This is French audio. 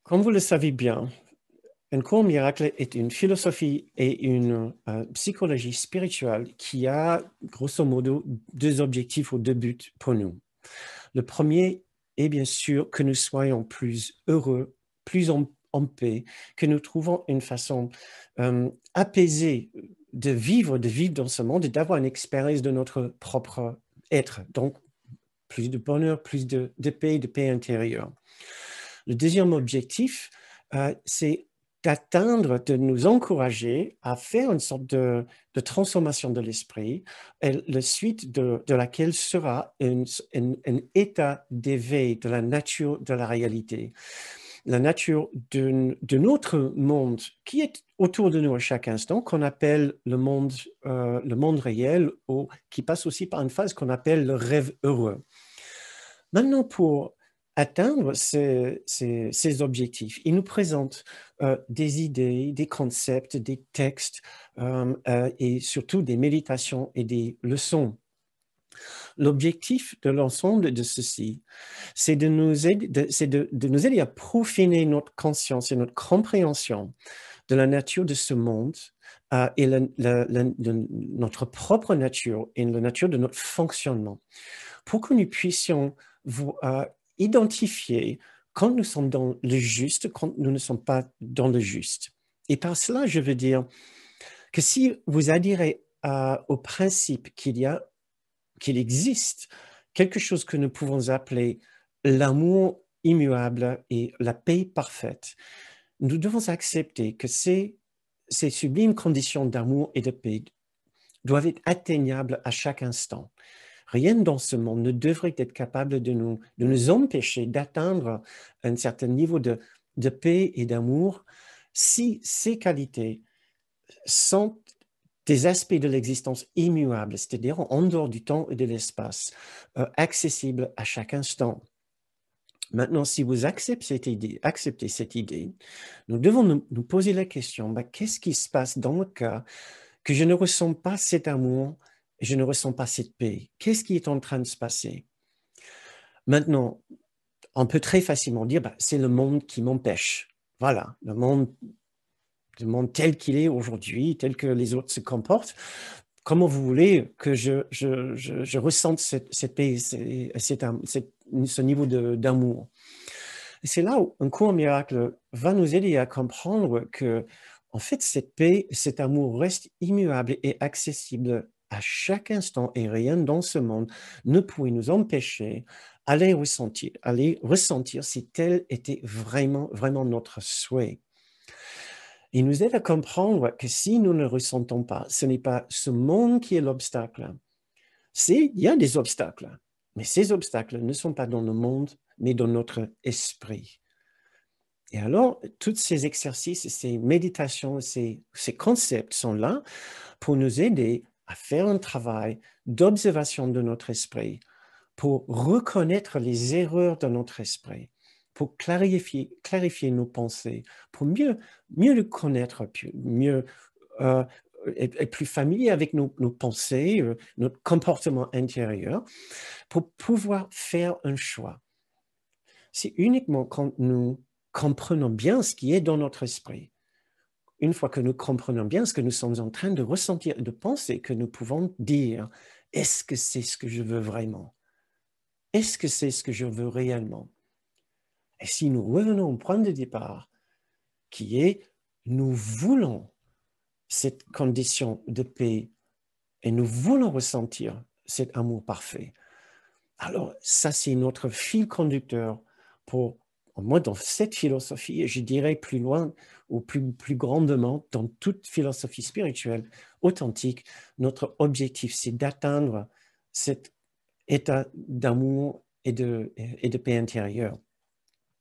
Comme vous le savez bien, un cours miracle est une philosophie et une psychologie spirituelle qui a, grosso modo, deux objectifs ou deux buts pour nous. Le premier est bien sûr que nous soyons plus heureux, plus en paix, que nous trouvons une façon apaisée de vivre dans ce monde et d'avoir une expérience de notre propre être. Donc, plus de bonheur, plus de paix intérieure. Le deuxième objectif, c'est d'atteindre, de nous encourager à faire une sorte de transformation de l'esprit, la suite de laquelle sera un état d'éveil de la nature de la réalité, la nature de notre monde qui est autour de nous à chaque instant, qu'on appelle le monde réel, ou qui passe aussi par une phase qu'on appelle le rêve heureux. Maintenant, pour atteindre ces objectifs, il nous présente des idées, des concepts, des textes et surtout des méditations et des leçons. L'objectif de l'ensemble de ceci, c'est de nous aider à peaufiner notre conscience et notre compréhension de la nature de ce monde et de notre propre nature et la nature de notre fonctionnement, pour que nous puissions identifier quand nous sommes dans le juste, quand nous ne sommes pas dans le juste. Et par cela, je veux dire que si vous adhérez au principe qu'il existe quelque chose que nous pouvons appeler l'amour immuable et la paix parfaite, nous devons accepter que ces sublimes conditions d'amour et de paix doivent être atteignables à chaque instant. Rien dans ce monde ne devrait être capable de nous empêcher d'atteindre un certain niveau de paix et d'amour si ces qualités sont des aspects de l'existence immuables, c'est-à-dire en dehors du temps et de l'espace, accessibles à chaque instant. Maintenant, si vous acceptez cette idée, nous devons nous poser la question, qu'est-ce qui se passe dans le cas que je ne ressens pas cet amour, je ne ressens pas cette paix? Qu'est-ce qui est en train de se passer? Maintenant, on peut très facilement dire, c'est le monde qui m'empêche. Voilà, le monde tel qu'il est aujourd'hui, tel que les autres se comportent. Comment vous voulez que je ressente cette paix, ce niveau d'amour? C'est là où un cours miracle va nous aider à comprendre que, en fait, cette paix, cet amour reste immuable et accessible à chaque instant, et rien dans ce monde ne pourrait nous empêcher d'aller ressentir si tel était vraiment, vraiment notre souhait. Il nous aide à comprendre que si nous ne ressentons pas, ce n'est pas ce monde qui est l'obstacle. Il y a des obstacles, mais ces obstacles ne sont pas dans le monde, mais dans notre esprit. Et alors, tous ces exercices, ces méditations, ces concepts sont là pour nous aider à faire un travail d'observation de notre esprit, pour reconnaître les erreurs de notre esprit, pour clarifier nos pensées, pour mieux le connaître, mieux être plus familier avec nos pensées, notre comportement intérieur, pour pouvoir faire un choix. C'est uniquement quand nous comprenons bien ce qui est dans notre esprit, une fois que nous comprenons bien ce que nous sommes en train de ressentir et de penser, que nous pouvons dire, est-ce que c'est ce que je veux vraiment? Est-ce que c'est ce que je veux réellement? Et si nous revenons au point de départ, qui est, nous voulons cette condition de paix et nous voulons ressentir cet amour parfait, alors ça, c'est notre fil conducteur pour, moi, dans cette philosophie, et je dirais plus loin ou plus grandement, dans toute philosophie spirituelle authentique, notre objectif, c'est d'atteindre cet état d'amour et de paix intérieure.